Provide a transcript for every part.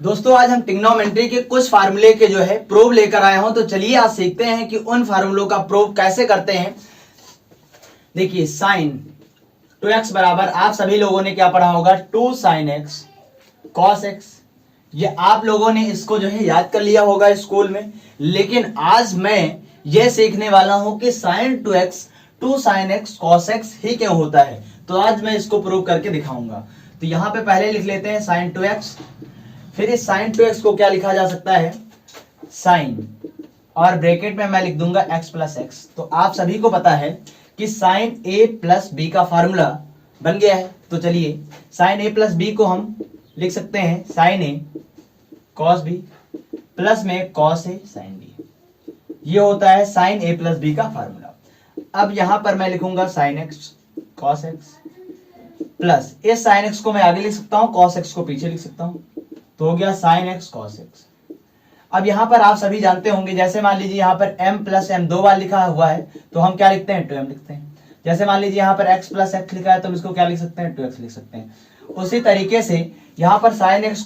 दोस्तों आज हम ट्रिग्नोमेट्री के कुछ फार्मूले के जो है प्रूफ लेकर आए हूं, तो चलिए आज सीखते हैं कि उन फार्मूलों का प्रूफ कैसे करते हैं। देखिए साइन 2x बराबर आप सभी लोगों ने क्या पढ़ा होगा 2 sin x cos x। ये आप लोगों ने इसको जो है याद कर लिया होगा स्कूल में, लेकिन आज मैं ये सीखने वाला हूं कि sin 2x 2 sin x cos x ही क्यों होता है। तो आज मैं इसको प्रूव करके दिखाऊंगा। तो यहां पे पहले लिख लेते हैं sin 2x, फिर इस sin 2x को क्या लिखा जा सकता है sin, और ब्रैकेट में मैं लिख दूंगा x प्लस x। तो आप सभी को पता है कि sin a प्लस b का फार्मूला बन गया है। तो चलिए sin a प्लस b को हम लिख सकते हैं sin a cos b plus में cos a sin b। ये होता है sin a प्लस b का फार्मूला। अब यहां पर मैं लिखूंगा sin x cos x plus इस sin x को मैं आगे लिख सकता हूं, cos x को पीछे लिख सकता हूं, तो हो गया sin x cos x। अब यहां पर आप सभी जानते होंगे, जैसे मान लीजिए यहां पर m प्लस m 2 बार लिखा हुआ है तो हम क्या लिखते हैं 2m लिखते हैं। जैसे मान लीजिए यहां पर x प्लस x लिखा है तो हम इसको क्या लिख सकते हैं 2x लिख सकते हैं। उसी तरीके से यहां पर sin x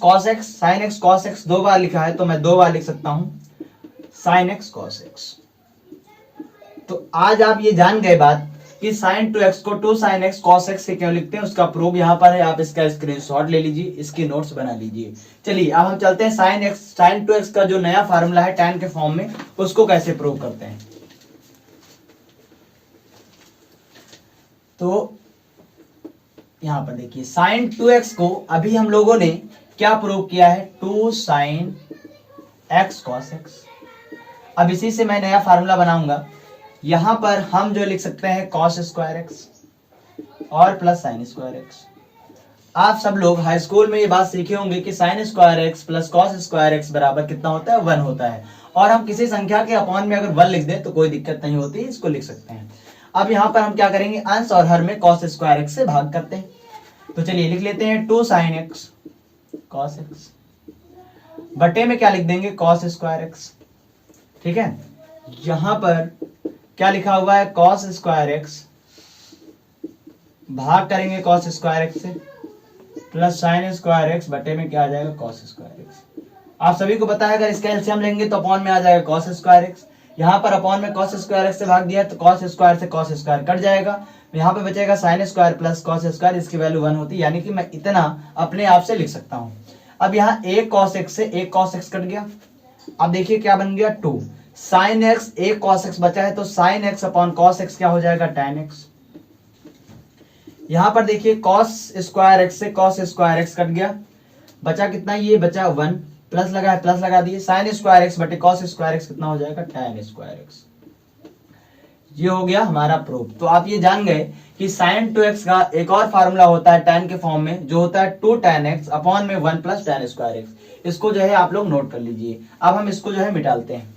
cos x 2 बार लिखा है तो मैं 2 बार लिख सकता हूं sin x cos x। तो आज आप ये जान गए बात कि sin 2x को 2 sin x cos x से क्यों लिखते हैं, उसका प्रूफ यहाँ पर है। आप इसका स्क्रीनशॉट ले लीजिए, इसकी नोट्स बना लीजिए। चलिए अब हम चलते हैं sin 2x का जो नया फार्मूला है tan के फॉर्म में, उसको कैसे प्रूव करते हैं। तो यहाँ पर देखिए sin 2x को अभी हम लोगों ने क्या प्रूव किया है 2 sin x cos x। अब इसी से मैं नया फार्मूला बनाऊंगा। यहां पर हम जो लिख सकते हैं cos स्क्वायर x और प्लस sin स्क्वायर x। आप सब लोग हाई स्कूल में ये बात सीखे होंगे कि sin square x plus cos square x बराबर कितना होता है 1 होता है। और हम किसी संख्या के अपॉन में अगर 1 लिख दें तो कोई दिक्कत नहीं होती, इसको लिख सकते हैं। अब यहां पर हम क्या करेंगे, अंश और हर में cos स्क्वायर x से भाग करते हैं। तो चलिए लिख लेते हैं 2 sin x cos x बटे में क्या लिख देंगे cos स्क्वायर x। ठीक है, यहां पर क्या लिखा हुआ है cos स्क्वायर x भाग करेंगे cos स्क्वायर x से प्लस sin स्क्वायर x बटे में क्या आ जाएगा cos स्क्वायर x। आप सभी को पता है अगर इसका एलसीएम लेंगे तो अपॉन में आ जाएगा cos स्क्वायर x। यहाँ पर अपॉन में cos स्क्वायर x से भाग दिया तो cos स्क्वायर से cos स्क्वायर कट जाएगा, यहाँ पे बचेगा sin square plus cos square, इसकी वैल्यू 1 होती है, यानी कि मैं इतना अपने आप से लिख सकता हूँ। अब यहाँ एक cos x से एक cos x कट गया। अब देखिए क्या बन गया 2 sin x एक cos x बचा है तो sin x upon cos x क्या हो जाएगा tan x। यहां पर देखिए cos स्क्वायर x से cos स्क्वायर x कट गया, बचा कितना, ये बचा 1, प्लस लगा है प्लस लगा दिए, sin स्क्वायर x बटे cos स्क्वायर x कितना हो जाएगा tan स्क्वायर x। ये हो गया हमारा प्रूफ। तो आप ये जान गए कि sin 2x का एक और फार्मूला होता है tan के फॉर्म में, जो होता है 2 tan x अपॉन में 1 प्लस tan स्क्वायर x। इसको जो है आप लोग नोट कर लीजिए। अब हम इसको जो है मिटालते हैं।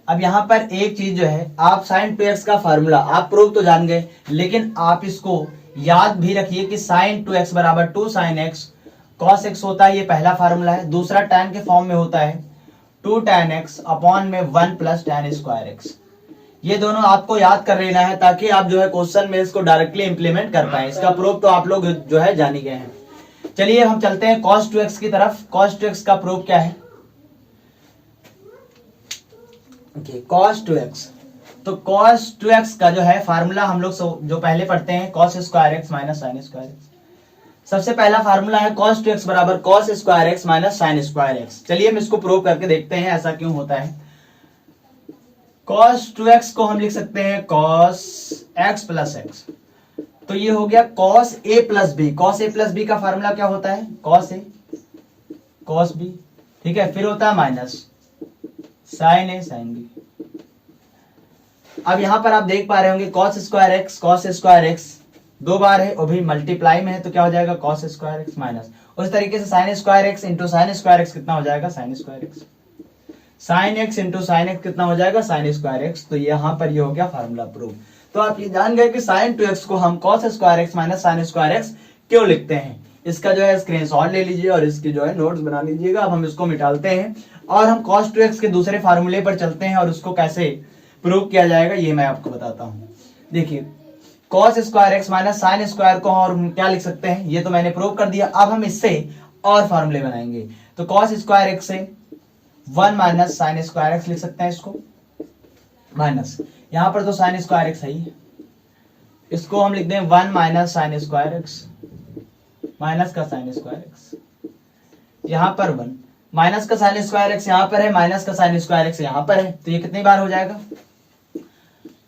अब यहां पर एक चीज जो है, आप sin 2x का फार्मूला आप प्रूफ तो जान गए, लेकिन आप इसको याद भी रखिए कि sin 2x बराबर 2 sin x cos x होता है, ये पहला फार्मूला है। दूसरा tan के फॉर्म में होता है 2 tan x अपॉन में 1 प्लस tan स्क्वायर x। ये दोनों आपको याद कर लेना है ताकि आप जो है क्वेश्चन में इसको डायरेक्टली इंप्लीमेंट कर पाए। इसका प्रूफ तो आप लोग जो है जान ही गए हैं। चलिए हम चलते हैं cos 2x की तरफ। cos 2x का प्रूफ क्या है, cos 2x। तो cos 2x का जो है फार्मूला हम लोग जो पहले पढ़ते हैं cos square x minus sin square x। सबसे पहला फार्मूला है cos 2x बराबर cos square x minus sin square x। चलिए हम इसको प्रूव करके देखते हैं ऐसा क्यों होता है। cos 2x को हम लिख सकते हैं cos x प्लस x, तो ये हो गया cos a plus b। cos a plus b का फार्मूला क्या होता है cos a cos b। ठीक है, फिर होता है minus sin a sin b। अब यहां पर आप देख पा रहे होंगे cos स्क्वायर x 2 बार है और भी मल्टीप्लाई में है, तो क्या हो जाएगा cos स्क्वायर x माइनस, उस तरीके से sin square x into sin square x कितना हो जाएगा sin square x। sin x into sin x कितना हो जाएगा sin स्क्वायर x। तो यहाँ पर ये हो गया फार्मूला प्रूफ। तो आप ये जान गए कि sin 2x को हम cos square x minus sin square x क्यों लिखते हैं। इसका जो है स्क्रीनशॉट ले लीजिए और इसकी जो है नोट्स बना लीजिएगा। अब हम इसको मिटालते हैं और हम cos 2x के दूसरे फार्मूले पर चलते हैं और उसको कैसे प्रूव किया जाएगा ये मैं आपको बताता हूं। देखिए cos square x minus sine square को और क्या लिख सकते हैं, ये तो मैंने प्रूव कर दिया। अब हम इससे और फार्मूले बनाएंगे। तो कॉस स्क्वायर एक्स से 1 माइनस साइन स्क्वायर एक्स लिख सकते हैं, इसको माइनस, यहां पर तो साइन स्क्वायर एक्स है ही, इसको हम लिख दें 1 minus sign square x, minus का साइन स्क्वायर एक्स, यहां पर 1 माइनस का साइन स्क्वायर एक्स यहां पर है, माइनस का साइन स्क्वायर एक्स यहां पर है, तो ये कितनी बार हो जाएगा,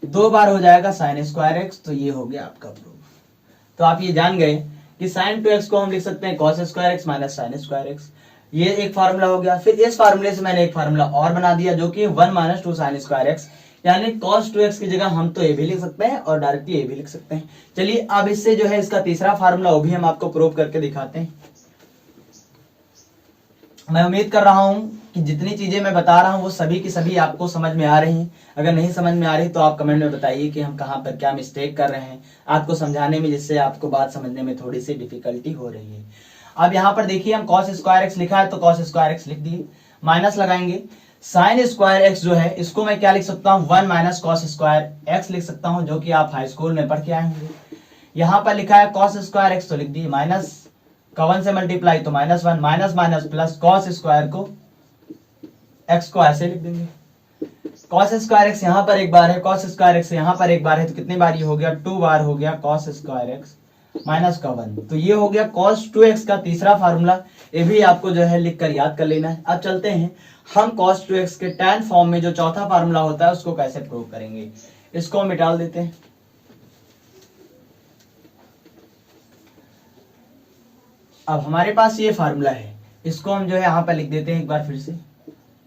2 बार हो जाएगा साइन स्क्वायर एक्स। तो ये हो गया आपका प्रूफ। तो आप ये जान गए कि साइन 2x को हम लिख सकते हैं cos square x minus sign square x, ये एक फार्मूला हो गया। फिर इस फार्मूले से मैंने एक फार्मूला और बना दिया जो कि 1 माइनस 2 साइन स्क्वायर एक्स, यानी cos 2x की जगह हम तो ये भी लिख सकते हैं और डायरेक्टली ये भी लिख सकते हैं। चलिए अब इससे जो है इसका तीसरा फार्मूला वो भी हम आपको प्रूव करके दिखाते हैं। मैं उम्मीद कर रहा हूं कि जितनी चीजें मैं बता रहा हूं वो सभी की सभी आपको समझ में आ रही हैं। अगर नहीं समझ में आ रही तो आप कमेंट में बताइए कि हम कहां पर क्या मिस्टेक कर रहे हैं आपको समझाने में, जिससे आपको बात समझने में थोड़ी सी डिफिकल्टी हो रही है। अब यहाँ पर देखिए हम cos स्क्वायर एक्स लिखा है तो cos स्क्वायर एक्स लिख दिए, माइनस लगाएंगे साइन स्क्वायर एक्स जो है इसको मैं क्या लिख सकता हूँ 1 माइनस कॉस स्क्वायर एक्स लिख सकता हूँ, जो कि आप हाई स्कूल में पढ़ के आए होंगे। यहाँ पर लिखा है cos स्क्वायर एक्स तो लिख दिए, माइनस का 1 से मल्टीप्लाई तो -1, minus minus plus cos square को x को ऐसे लिख देंगे। cos स्क्वायर एक्स यहाँ पर एक बार है, cos स्क्वायर एक्स यहाँ पर एक बार है, तो कितनी बार ये हो गया 2 बार हो गया cos स्क्वायर एक्स माइनस का 1। तो ये हो गया cos 2x का तीसरा फार्मूला, ये भी आपको जो है लिख कर याद कर लेना है। अब चलते हैं हम cos 2x के tan फॉर्म में जो चौथा फार्मूला होता है उसको कैसे प्रूव करेंगे। इसको हम मिटा देते हैं। अब हमारे पास ये फार्मूला है, इसको हम जो है यहाँ पर लिख देते हैं एक बार फिर से,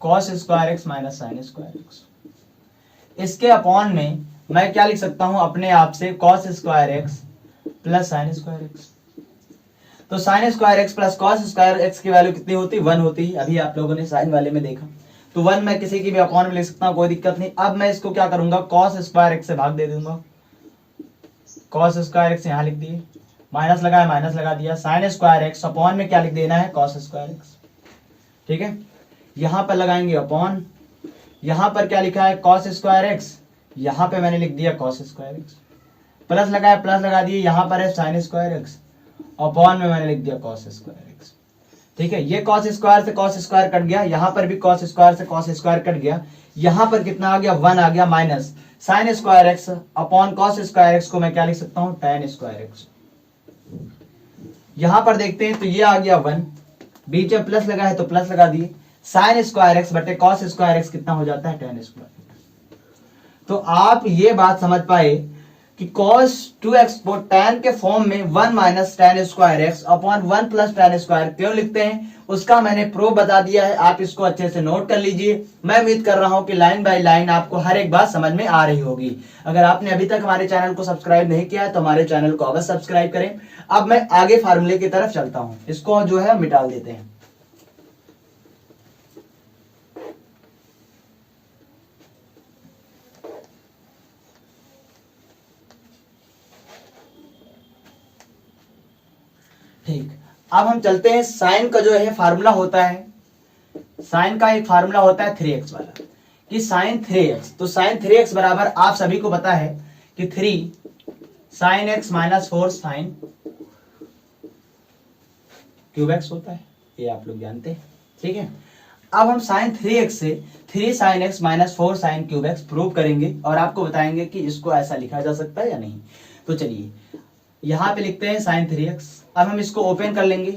cos square x minus sign square x. इसके अपॉन में मैं क्या लिख सकता हूं अपने आप से cos square x plus sine square x. तो sine square x plus cos square x की वैल्यू कितनी होती है, 1 होती है। अभी आप लोगों ने साइन वाले में देखा, तो 1 मैं किसी की भी अपॉन में लिख सकता हूं, कोई दिक्कत नहीं। अब मैं इसको क्या करूंगा, cos स्क्वायर एक्स से भाग दे दूंगा, cos स्क्वायर एक्स यहां लिख दिए, माइनस लगाया माइनस लगा दिया, साइन स्क्वायर एक्स अपॉन में क्या लिख देना है cos स्क्वायर एक्स। ठीक है, यहां पर लगाएंगे अपॉन, यहां पर क्या लिखा है cos स्क्वायर एक्स, यहां पे मैंने लिख दिया cos स्क्वायर एक्स, प्लस लगाया प्लस लगा दिए, यहां पर है साइन स्क्वायर एक्स, अपॉन में मैंने लिख दिया cos स्क्वायर एक्स। ठीक है, ये cos स्क्वायर से cos स्क्वायर कट गया, यहां पर भी cos स्क्वायर से cos स्क्वायर कट गया, यहां पर कितना आ गया 1 आ गया, minus sign square x upon cos square x को मैं क्या लिख सकता हूं tan स्क्वायर एक्स। यहां पर देखते हैं तो ये आ गया 1, बीच में प्लस लगा है तो प्लस लगा दिए, साइन स्क्वायर एक्स बटे cos स्क्वायर एक्स कितना हो जाता है tan स्क्वायर। तो आप ये बात समझ पाए कि cos 2x को tan के फॉर्म में 1 minus tan square x upon 1 plus tan square क्यों लिखते हैं, उसका मैंने प्रूफ बता दिया है। आप इसको अच्छे से नोट कर लीजिए। मैं उम्मीद कर रहा हूं कि लाइन बाय लाइन आपको हर एक बात समझ में आ रही होगी। अगर आपने अभी तक हमारे चैनल को सब्सक्राइब नहीं किया है तो हमारे चैनल को अवश्य सब्सक्राइब करें। अब मैं आगे फार्मूले की तरफ चलता हूं, इसको जो है मिटा देते हैं। ठीक, अब हम चलते हैं साइन का जो है फार्मूला होता है, साइन का एक फार्मूला होता है 3x वाला, कि साइन 3x, तो साइन 3x बराबर आप सभी को पता है कि 3 sine x minus 4 sine cube x होता है, ये आप लोग जानते हैं। ठीक है, अब हम साइन 3x से 3 sine x minus 4 sine cube x prove करेंगे और आपको बताएंगे कि इसको ऐसा लिखा जा सकता है या नहीं। तो चलिए यहां पे लिखते हैं साइन 3x। अब हम इसको ओपन कर लेंगे,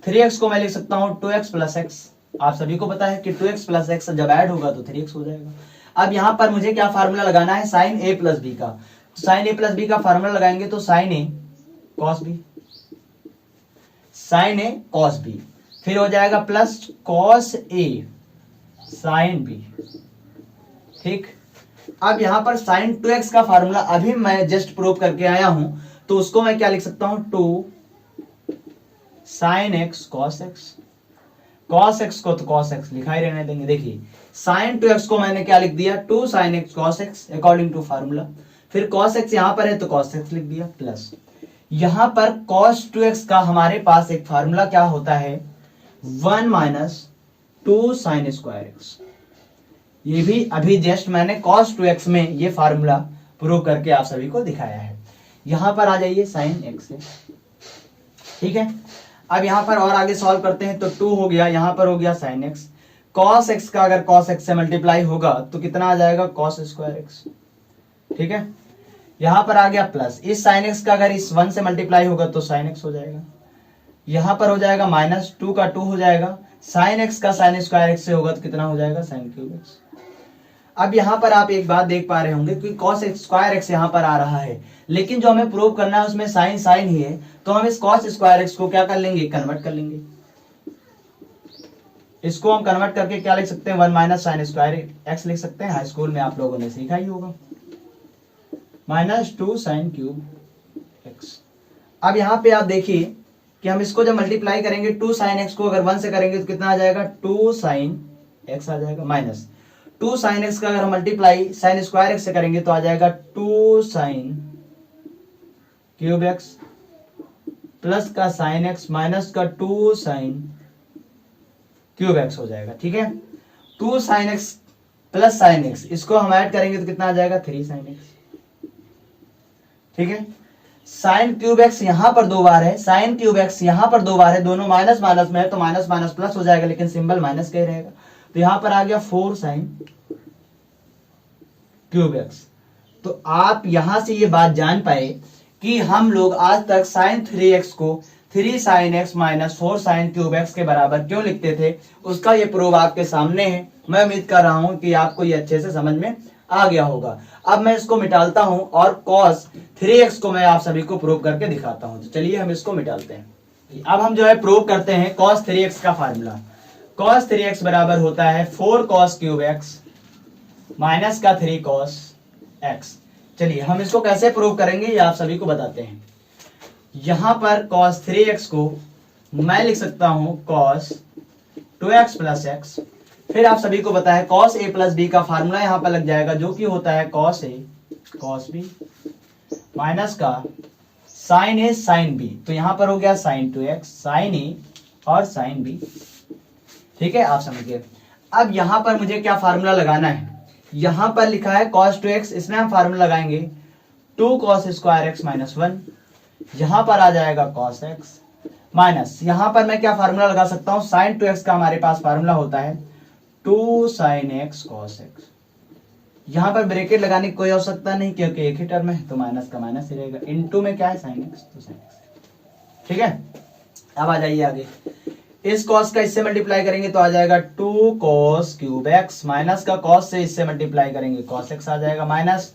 3x को मैं लिख सकता हूं 2x प्लस x। आप सभी को पता है कि 2x प्लस x जब ऐड होगा तो 3x हो जाएगा। अब यहां पर मुझे क्या फार्मूला लगाना है, साइन a प्लस b का। साइन a प्लस b का फार्मूला लगाएंगे तो sine a cos b, sine a cos b, फिर हो जाएगा plus cos a sine b। ठीक, अब यहां पर साइन 2x का फार्मूला अभी मैं जस्ट प्रूव करके आया हूं, तो उसको मैं क्या लिख सकता हूं 2 sine x cos x, cos x को तो cos x लिखा ही रहने देंगे। देखिए साइन 2x को मैंने क्या लिख दिया 2 sine x cos x according to formula, फिर cos x यहां पर है तो cos x लिख दिया, प्लस यहां पर cos 2x का हमारे पास एक फार्मूला क्या होता है 1 माइनस 2 साइन स्क्वायर x। ये भी अभी जस्ट मैंने cos 2x में ये फार्मूला प्रूव करके आप सभी को दिखाया है। यहां पर आ जाइए साइन एक्स है, ठीक है। अब यहां पर और आगे सॉल्व करते हैं तो 2 हो गया, यहां पर हो गया साइन एक्स। कॉस एक्स का अगर कॉस एक्स से मल्टीप्लाई होगा तो कितना आ जाएगा कॉस स्क्वायर एक्स, ठीक है। यहां पर आ गया प्लस, इस साइन एक्स का अगर इस 1 से मल्टीप्लाई होगा तो साइन एक्स हो जाएगा। यहां पर हो जाएगा माइनस 2 का 2 हो जाएगा, साइन एक्स का साइन स्क्वायर एक्स से होगा तो कितना हो जाएगा साइन क्यूब एक्स। अब यहां पर आप एक बात देख पा रहे होंगे कि कॉस स्क्वायर एक्स यहां पर आ रहा है, लेकिन जो हमें प्रूव करना है उसमें साइन साइन ही है, तो हम इस कॉस स्क्वायर एक्स को क्या कर लेंगे, कन्वर्ट कर लेंगे। इसको हम कन्वर्ट करके क्या लिख सकते हैं, 1 माइनस साइन स्क्वायर एक्स लिख सकते हैं। हाई स्कूल में आप लोगों ने सीखा ही होगा, माइनस 2 साइन क्यूब एक्स। अब यहाँ पे आप देखिए कि हम इसको जब मल्टीप्लाई करेंगे 2 साइन एक्स को अगर 1 से करेंगे तो कितना आ जाएगा 2 साइन एक्स आ जाएगा, माइनस 2 साइन एक्स का अगर हम मल्टीप्लाई साइन स्क्वायर एक्स से करेंगे तो आ जाएगा 2 साइन क्यूब एक्स प्लस का साइन एक्स माइनस का 2 साइन क्यूब एक्स हो जाएगा, ठीक है। 2 sine x plus sine x, इसको हम ऐड करेंगे तो कितना आ जाएगा 3 साइन एक्स, ठीक है। साइन क्यूब एक्स यहां पर 2 बार है, साइन क्यूब एक्स यहां पर 2 बार है, दोनों माइनस माइनस में है तो माइनस माइनस प्लस हो जाएगा, लेकिन सिंबल माइनस का ही रहेगा। तो यहां पर आ गया 4 साइन क्यूब एक्स। तो आप यहां से ये बात जान पाए कि हम लोग आज तक साइन 3x को 3 sine x minus 4 sine cube x के बराबर क्यों लिखते थे, उसका ये प्रूव आपके सामने है। मैं उम्मीद कर रहा हूं कि आपको ये अच्छे से समझ में आ गया होगा। अब मैं इसको मिटालता हूं और cos 3x को मैं आप सभी को प्रूव करके दिखाता हूं। तो चलिए हम इसको मिटालते हैं। अब हम जो है प्रूव करते हैं cos 3x का फार्मूला। cos 3x बराबर होता है 4 cos क्यूब एक्स माइनस का 3 cos x। चलिए हम इसको कैसे प्रूव करेंगे ये आप सभी को बताते हैं। यहां पर cos 3x को मैं लिख सकता हूं cos 2x प्लस एक्स। फिर आप सभी को पता है cos a प्लस b का फार्मूला यहां पर लग जाएगा, जो कि होता है cos a cos b minus का sin a sin b। तो यहां पर हो गया sin 2x sin a और sin b, ठीक है, आप समझिए। अब यहां पर मुझे क्या फार्मूला लगाना है, यहां पर लिखा है cos 2x, इसमें हम फार्मूला लगाएंगे 2 cos स्क्वायर एक्स माइनस 1। यहां पर आ जाएगा cos x माइनस, यहां पर मैं क्या फार्मूला लगा सकता हूं, sin 2x का हमारे पास फार्मूला होता है 2 sin x cos x। यहां पर ब्रैकेट लगाने की कोई आवश्यकता नहीं क्योंकि एक ही टर्म है तो माइनस का माइनस ही रहेगा, इनटू में क्या है sin x तो sin x, ठीक है। अब आ जाइए आगे, इस cos का इससे मल्टीप्लाई करेंगे तो आ जाएगा 2 cos क्यूब x माइनस का cos से इससे मल्टीप्लाई करेंगे cos x आ जाएगा माइनस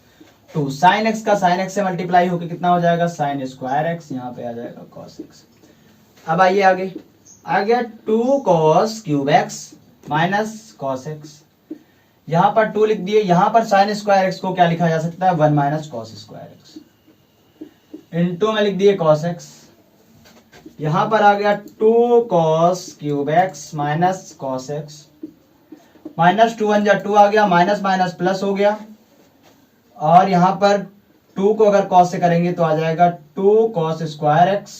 2 sin x का sin x से मल्टीप्लाई होकर कितना हो जाएगा sin स्क्वायर x, यहाँ पे आ जाएगा cos x। अब आइए आगे, आ गया 2 cos cube x minus cos x। यहां पर 2 लिख दिए, यहां पर sin स्क्वायर x को क्या लिखा जा सकता है 1 minus cos square x, into में लिख दिए cos x। यहां पर आ गया 2 cos cube x minus cos x, minus 2 1 जा 2 आ गया, माइनस माइनस प्लस हो गया, और यहां पर 2 को अगर cos से करेंगे तो आ जाएगा 2 cos स्क्वायर x,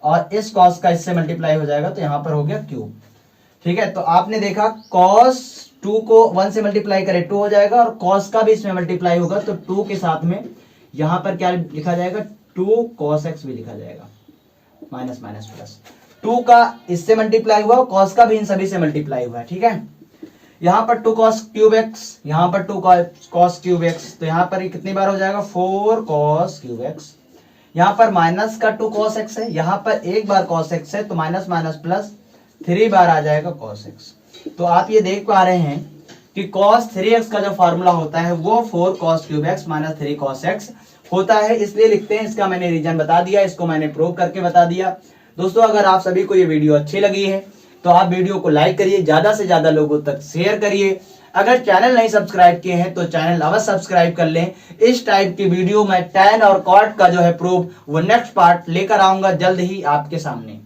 और इस cos का इससे मल्टीप्लाई हो जाएगा तो यहां पर हो गया क्यूब, ठीक है। तो आपने देखा cos 2 को 1 से मल्टीप्लाई करे 2 हो जाएगा, और cos का भी इसमें मल्टीप्लाई होगा तो 2 के साथ में यहां पर क्या लिखा जाएगा 2 cos x भी लिखा जाएगा, माइनस माइनस प्लस। 2 का इससे मल्टीप्लाई हुआ, cos का भी इन सभी से मल्टीप्लाई हुआ, ठीक है। यहां पर 2 cos क्यूब x, यहां पर 2 cos क्यूब x, तो यहां पर कितनी बार हो जाएगा 4 cos क्यूब x। यहां पर माइनस का 2 cos x है, यहां पर एक बार cos x है तो माइनस माइनस प्लस 3 बार आ जाएगा cos x। तो आप ये देख पा रहे हैं कि cos 3x का जो फार्मूला होता है वो 4 cos cube x minus 3 cos x होता है, इसलिए लिखते हैं। इसका मैंने रीजन बता दिया, इसको मैंने प्रूव करके बता दिया। दोस्तों अगर आप सभी को ये वीडियो अच्छी लगी है तो आप वीडियो को लाइक करिए, ज्यादा से ज्यादा लोगों तक शेयर करिए। अगर चैनल नहीं सब्सक्राइब किए हैं तो चैनल अवश्य सब्सक्राइब कर लें। इस टाइप की वीडियो मैं tan और cot का जो है प्रूफ वो नेक्स्ट पार्ट लेकर आऊंगा जल्द ही आपके सामने।